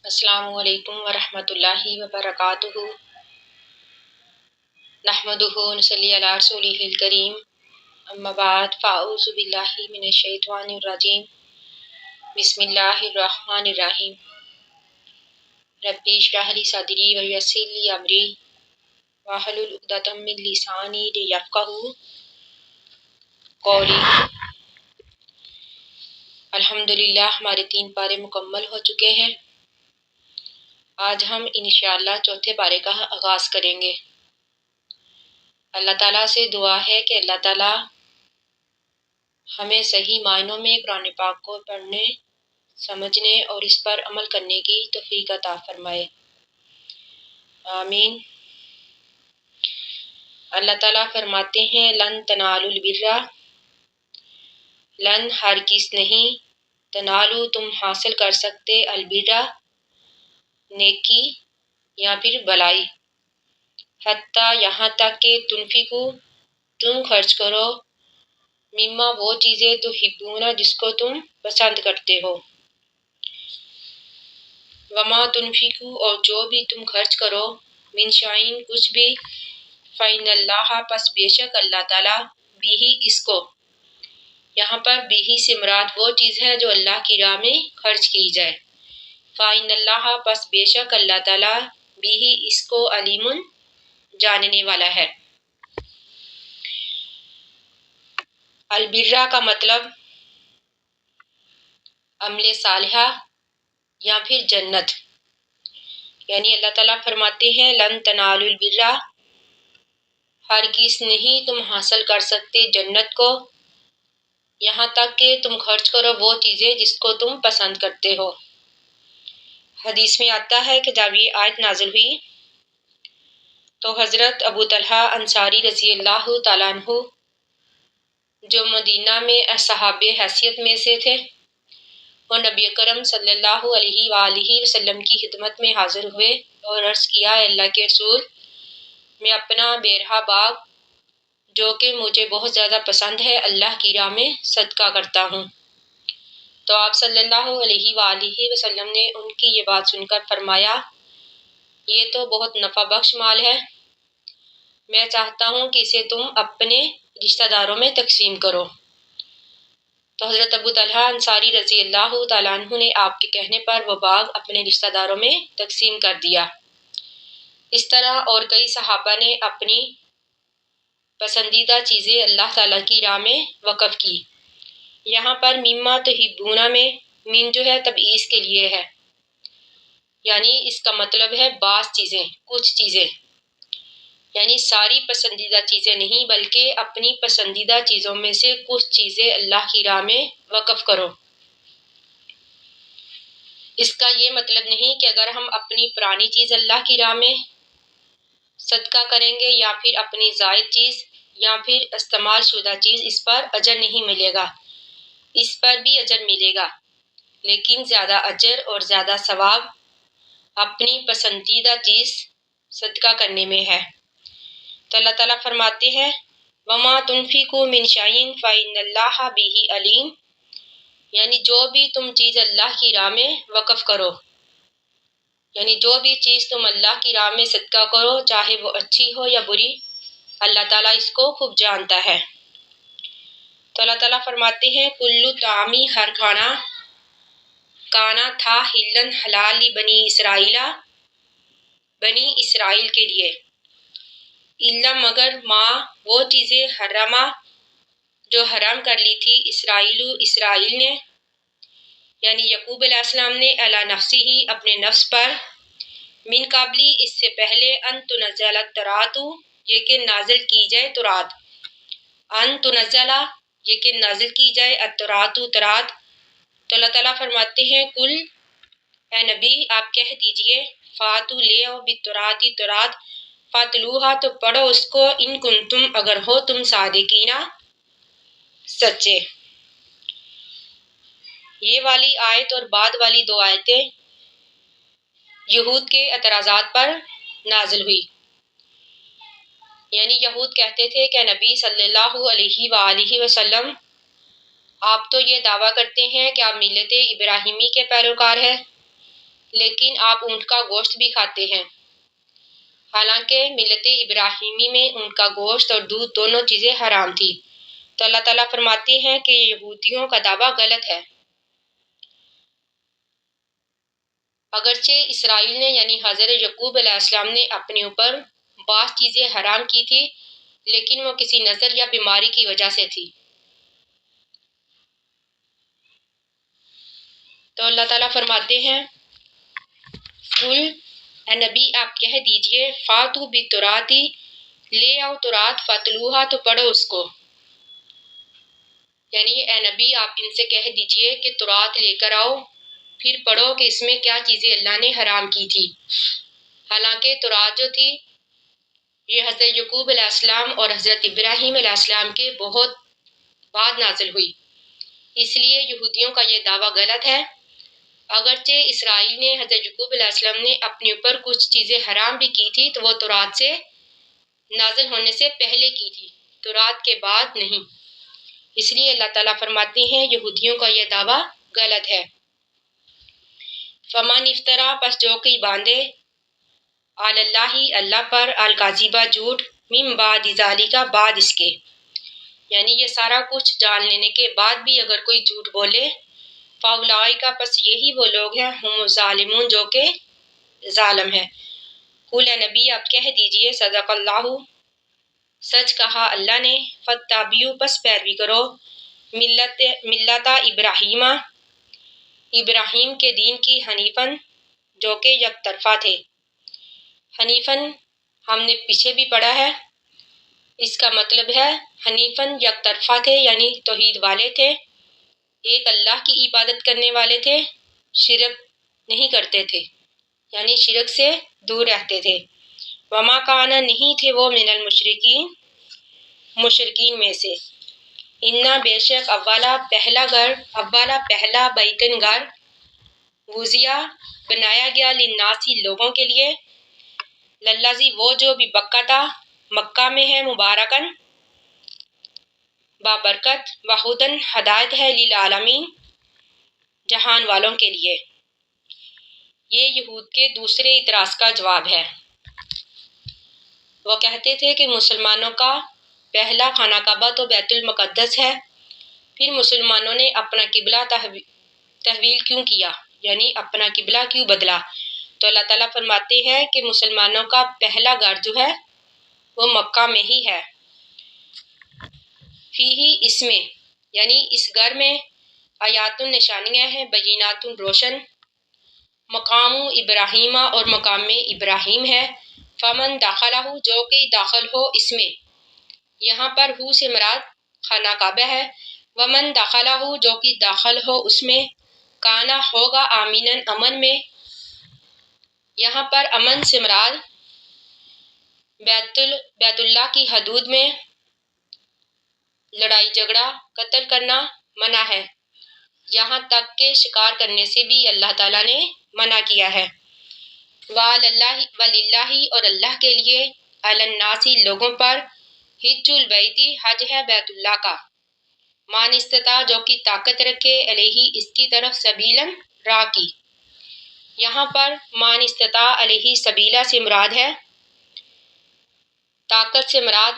السلام علیکم ورحمۃ اللہ وبرکاتہ۔ نحمدہ ونصلی علی رسولہ الکریم، اما بعد فاعوذ باللہ من الشیطان الرجیم، بسم اللہ الرحمن الرحیم۔ ربی اشرح لی صدری ویسر لی امری واحلل عقدۃ من لسانی لیفقہوا قولی۔ الحمدللہ ہمارے 3 پارے مکمل ہو چکے ہیں۔ آج ہم انشاءاللہ چوتھے پارے کا آغاز کریں گے۔ اللہ تعالیٰ سے دعا ہے کہ اللہ تعالیٰ ہمیں صحیح معنوں میں قرآن پاک کو پڑھنے، سمجھنے اور اس پر عمل کرنے کی توفیق عطا فرمائے، آمین۔ اللہ تعالیٰ فرماتے ہیں لن تنالوا البر، لن ہرگز نہیں، تنالو تم حاصل کر سکتے، البر نیکی یا پھر بلائی، حتیٰ یہاں تک کہ تنفقو تم خرچ کرو، مما وہ چیزیں تحبون جس کو تم پسند کرتے ہو، وما تنفقو اور جو بھی تم خرچ کرو، من شیء کچھ بھی، فإن اللہ پس بے شک اللہ تعالیٰ بھی اس کو، یہاں پر بھی سے مراد وہ چیز ہے جو اللہ کی راہ میں خرچ کی جائے، فإن اللہ پس بے شک اللہ تعالیٰ بھی اس کو علیم جاننے والا ہے۔ البرہ کا مطلب عمل صالحہ یا پھر جنت، یعنی اللہ تعالیٰ فرماتے ہیں لن تنالوا البر، ہرگز نہیں تم حاصل کر سکتے جنت کو، یہاں تک کہ تم خرچ کرو وہ چیزیں جس کو تم پسند کرتے ہو۔ حدیث میں آتا ہے کہ جب یہ آیت نازل ہوئی تو حضرت ابو طلحہ انصاری رضی اللہ تعالیٰ عنہ جو مدینہ میں اصحاب حیثیت میں سے تھے، وہ نبی اکرم صلی اللہ علیہ وآلہ وسلم کی خدمت میں حاضر ہوئے اور عرض کیا، اے اللہ کے رسول، میں اپنا بیرہا باغ جو کہ مجھے بہت زیادہ پسند ہے اللہ کی راہ میں صدقہ کرتا ہوں۔ تو آپ صلی اللہ علیہ وآلہ وسلم نے ان کی یہ بات سن کر فرمایا، یہ تو بہت نفع بخش مال ہے، میں چاہتا ہوں کہ اسے تم اپنے رشتہ داروں میں تقسیم کرو۔ تو حضرت ابو طلحہ انصاری رضی اللہ تعالیٰ عنہ نے آپ کے کہنے پر وہ باغ اپنے رشتہ داروں میں تقسیم کر دیا۔ اس طرح اور کئی صحابہ نے اپنی پسندیدہ چیزیں اللہ تعالیٰ کی راہ میں وقف کی۔ یہاں پر مما تحبون میں من جو ہے تبعیض کے لیے ہے، یعنی اس کا مطلب ہے بعض چیزیں، کچھ چیزیں، یعنی ساری پسندیدہ چیزیں نہیں بلکہ اپنی پسندیدہ چیزوں میں سے کچھ چیزیں اللہ کی راہ میں وقف کرو۔ اس کا یہ مطلب نہیں کہ اگر ہم اپنی پرانی چیز اللہ کی راہ میں صدقہ کریں گے یا پھر اپنی زائد چیز یا پھر استعمال شدہ چیز، اس پر اجر نہیں ملے گا، اس پر بھی اجر ملے گا، لیکن زیادہ اجر اور زیادہ ثواب اپنی پسندیدہ چیز صدقہ کرنے میں ہے۔ تو اللہ تعالیٰ فرماتے ہیں وَمَا تُنْفِقُوا مِنْ شَيْءٍ فَإِنَّ اللَّهَ بِهِ عَلِيمٌ، یعنی جو بھی تم چیز اللہ کی راہ میں وقف کرو، یعنی جو بھی چیز تم اللہ کی راہ میں صدقہ کرو، چاہے وہ اچھی ہو یا بری، اللہ تعالیٰ اس کو خوب جانتا ہے۔ تو اللہ تعالیٰ فرماتے ہیں کلو طعامی ہر کھانا، کانا تھا، حلن حلال بنی اسرائیل، بنی اسرائیل کے لیے، الا مگر ما وہ چیزیں حرما جو حرام کر لی تھی اسرائیل نے، یعنی یعقوب علیہ السلام نے، علی نفسی ہی اپنے نفس پر، من قبلی اس سے پہلے، ان تنزل التوراۃ یہ کہ نازل کی جائے تورات، ان تنزل یہ کہ نازل کی جائے التوراۃ تورات۔ تو اللہ تعالیٰ فرماتے ہیں کل اے نبی آپ کہہ دیجئے، فاتو لے آؤ بالتوراۃ تورات، فاتلوہا تو پڑھو اس کو، ان کنتم اگر ہو تم صادقین سچے۔ یہ والی آیت اور بعد والی 2 آیتیں یہود کے اعتراضات پر نازل ہوئی، یعنی یہود کہتے تھے کہ نبی صلی اللہ علیہ وآلہ وسلم آپ تو یہ دعویٰ کرتے ہیں کہ آپ ملت ابراہیمی کے پیروکار ہیں، لیکن آپ اونٹ کا گوشت بھی کھاتے ہیں، حالانکہ ملت ابراہیمی میں اونٹ کا گوشت اور دودھ دونوں چیزیں حرام تھی۔ تو اللہ تعالیٰ فرماتے ہیں کہ یہودیوں کا دعویٰ غلط ہے۔ اگرچہ اسرائیل نے یعنی حضرت یعقوب علیہ السلام نے اپنے اوپر بعض چیزیں حرام کی تھی، لیکن وہ کسی نظر یا بیماری کی وجہ سے تھی۔ تو اللہ تعالیٰ فرماتے ہیں قل، اے نبی آپ کہہ دیجئے فاتو بالتوراتی، لے آؤ تورات، فتلوہا تو پڑھو اس کو، یعنی اے نبی آپ ان سے کہہ دیجئے کہ تورات لے کر آؤ، پھر پڑھو کہ اس میں کیا چیزیں اللہ نے حرام کی تھی۔ حالانکہ تورات جو تھی یہ حضرت یعقوب علیہ السلام اور حضرت ابراہیم علیہ السلام کے بہت بعد نازل ہوئی، اس لیے یہودیوں کا یہ دعویٰ غلط ہے۔ اگرچہ اسرائیل نے حضرت یعقوب علیہ السلام نے اپنے اوپر کچھ چیزیں حرام بھی کی تھی، تو وہ تورات سے نازل ہونے سے پہلے کی تھی، تورات کے بعد نہیں۔ اس لیے اللہ تعالیٰ فرماتے ہیں یہودیوں کا یہ دعویٰ غلط ہے۔ فمن افطرا، پس جو کوئی باندھے، علی اللہ اللہ پر، الکاذبہ جھوٹ، من بعد ذالک بعد اس کے، یعنی یہ سارا کچھ جان لینے کے بعد بھی اگر کوئی جھوٹ بولے، فاولئک، پس یہی وہ لوگ ہیں، ہم الظالمون، جو کہ ظالم ہے۔ قل اے نبی آپ کہہ دیجئے صدق اللہ، سچ کہا اللہ نے، فاتبعوا، پس پیروی کرو، ملت ابراہیم، ابراہیم کے دین کی، حنیفاً، جو کہ یک طرفہ تھے۔ حنیفاً ہم نے پیچھے بھی پڑھا ہے، اس کا مطلب ہے حنیفاً یک طرفہ تھے، یعنی توحید والے تھے، ایک اللہ کی عبادت کرنے والے تھے، شرک نہیں کرتے تھے، یعنی شرک سے دور رہتے تھے۔ وما کان، نہیں تھے وہ، من المشرکین، مشرکین میں سے۔ انا، بے شک، اولا پہلا بیتن گھر، وزیا بنایا گیا، للناسی لوگوں کے لیے، للذی وہ جو بھی بکتا مکہ میں ہے، مبارکن بابرکت، وہدن ہدایت ہے، للعالمین جہان والوں کے لیے۔ یہ یہود کے دوسرے اعتراض کا جواب ہے۔ وہ کہتے تھے کہ مسلمانوں کا پہلا خانہ کعبہ تو بیت المقدس ہے، پھر مسلمانوں نے اپنا قبلہ تحویل کیوں کیا، یعنی اپنا قبلہ کیوں بدلا؟ تو اللہ تعالیٰ فرماتے ہیں کہ مسلمانوں کا پہلا گھر جو ہے وہ مکہ میں ہی ہے، فیہ، اس میں، یعنی اس گھر میں، آیات نشانیاں ہیں، بینات روشن، مقام ابراہیم، اور مقام ابراہیم ہے، فمن دخلہ، جو کہ داخل ہو اس میں، یہاں پر ہو سے مراد خانہ کعبہ ہے، ومن دخلہ، جو کہ داخل ہو اس میں، کانا ہوگا، آمیناً امن میں، یہاں پر امن سے مراد بیت اللہ کی حدود میں لڑائی جھگڑا قتل کرنا منع ہے، یہاں تک کہ شکار کرنے سے بھی اللہ تعالیٰ نے منع کیا ہے۔ وَلِلَّهِ، اور اللہ کے لیے، عَلَى النَّاسِ لوگوں پر، حج البیت حج ہے بیت اللہ کا، من استطاع جو کی طاقت رکھے، علیہ اس کی طرف، سبیلاً راہ کی، یہاں پر من استطاع علیہ سبیلا سے مراد ہے طاقت سے مراد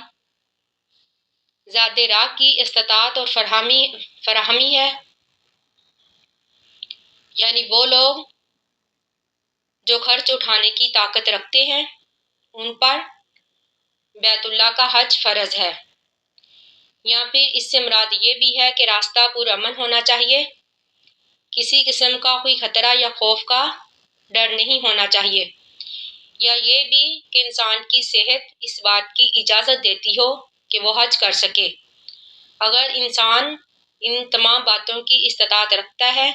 ذات راہ کی استطاعت اور فراہمی ہے، یعنی وہ لوگ جو خرچ اٹھانے کی طاقت رکھتے ہیں ان پر بیت اللہ کا حج فرض ہے، یا پھر اس سے مراد یہ بھی ہے کہ راستہ پرامن ہونا چاہیے، کسی قسم کا کوئی خطرہ یا خوف کا ڈر نہیں ہونا چاہیے، یا یہ بھی کہ انسان کی صحت اس بات کی اجازت دیتی ہو کہ وہ حج کر سکے۔ اگر انسان ان تمام باتوں کی استطاعت رکھتا ہے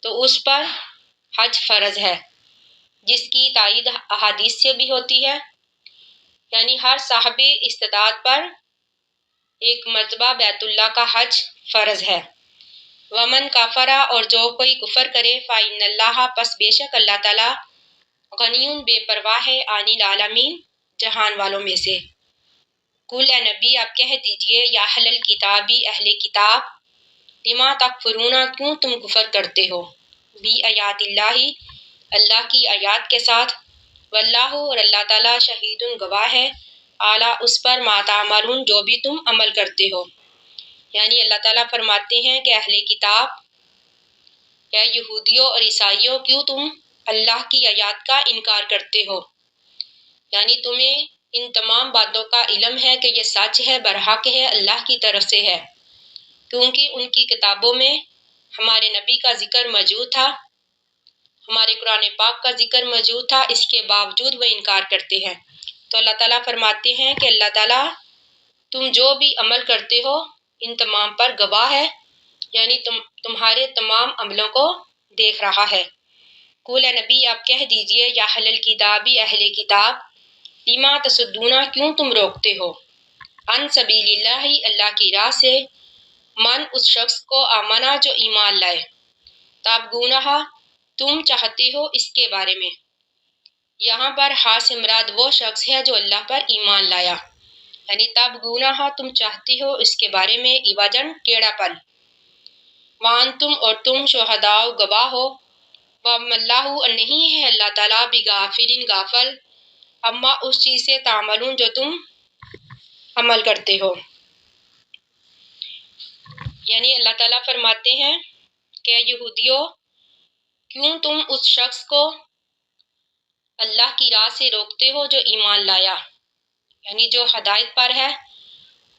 تو اس پر حج فرض ہے، جس کی تائید احادیث سے بھی ہوتی ہے، یعنی ہر صاحب استطاعت پر ایک مرتبہ بیت اللہ کا حج فرض ہے۔ ومن کافرا، اور جو کوئی کفر کرے، فإن اللہ، پس بے شک اللہ تعالیٰ، غنی بے پرواہ ہے، عن العالمین جہان والوں میں سے۔ قل اے نبی آپ کہہ دیجئے، یا اہل الکتابی، اہل کتاب، لما تکفرون، کیوں تم کفر کرتے ہو، بی آیات اللہ، اللہ کی آیات کے ساتھ، واللہ اور اللہ تعالیٰ شہید گواہ ہے، اعلیٰ اس پر ما تعملون جو بھی تم عمل کرتے ہو۔ یعنی اللہ تعالیٰ فرماتے ہیں کہ اہل کتاب یا یہودیوں اور عیسائیوں، کیوں تم اللہ کی آیات کا انکار کرتے ہو؟ یعنی تمہیں ان تمام باتوں کا علم ہے کہ یہ سچ ہے، برحق ہے، اللہ کی طرف سے ہے، کیونکہ ان کی کتابوں میں ہمارے نبی کا ذکر موجود تھا، ہمارے قرآن پاک کا ذکر موجود تھا، اس کے باوجود وہ انکار کرتے ہیں۔ تو اللہ تعالیٰ فرماتے ہیں کہ اللہ تعالیٰ تم جو بھی عمل کرتے ہو ان تمام پر گواہ ہے، یعنی تمہارے تمام عملوں کو دیکھ رہا ہے۔ قول اے نبی آپ کہہ دیجئے، یا اہل الکتابی اہل کتاب، لما تصدون کیوں تم روکتے ہو، عن سبیل اللہ اللہ کی راہ سے، من اس شخص کو آمنا جو ایمان لائے، تابغونہا تم چاہتے ہو اس کے بارے میں۔ یہاں پر ہا سے مراد وہ شخص ہے جو اللہ پر ایمان لایا، یعنی تابغونہا تم چاہتے ہو اس کے بارے میں، عوجن ٹیڑھا پن، وانتم اور تم شہداء گواہ ہو، وَمَا اللہ اور نہیں ہے اللہ تعالیٰ بغافل غافل، اما اس چیز سے تعملون جو تم عمل کرتے ہو۔ یعنی اللہ تعالیٰ فرماتے ہیں کہ یہودیوں کیوں تم اس شخص کو اللہ کی راہ سے روکتے ہو جو ایمان لایا، یعنی جو ہدایت پر ہے،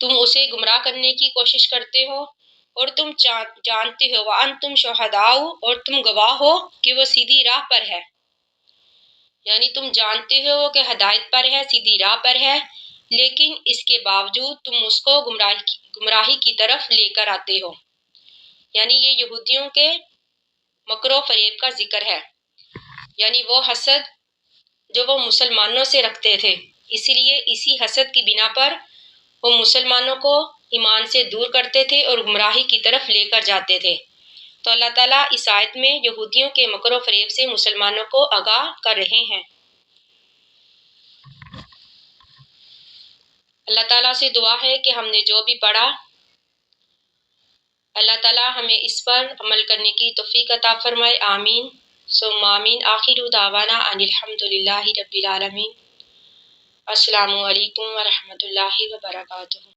تم اسے گمراہ کرنے کی کوشش کرتے ہو، اور تم جانتے ہو وَأَنْتُمْ شُهَدَاءُ اور تم گواہ ہو کہ وہ سیدھی راہ پر ہے، یعنی تم جانتے ہو کہ ہدایت پر ہے، سیدھی راہ پر ہے، لیکن اس کے باوجود تم اس کو گمراہی کی طرف لے کر آتے ہو۔ یعنی یہ یہودیوں کے مکر و فریب کا ذکر ہے، یعنی وہ حسد جو وہ مسلمانوں سے رکھتے تھے، اسی لیے اسی حسد کی بنا پر وہ مسلمانوں کو ایمان سے دور کرتے تھے اور گمراہی کی طرف لے کر جاتے تھے۔ تو اللہ تعالیٰ اس آیت میں یہودیوں کے مکر و فریب سے مسلمانوں کو آگاہ کر رہے ہیں۔ اللہ تعالیٰ سے دعا ہے کہ ہم نے جو بھی پڑھا اللہ تعالیٰ ہمیں اس پر عمل کرنے کی توفیق عطا فرمائے، آمین ثم آمین۔ آخر دعوانا ان الحمد للہ رب العالمین۔ السلام علیکم ورحمۃ اللہ وبرکاتہ۔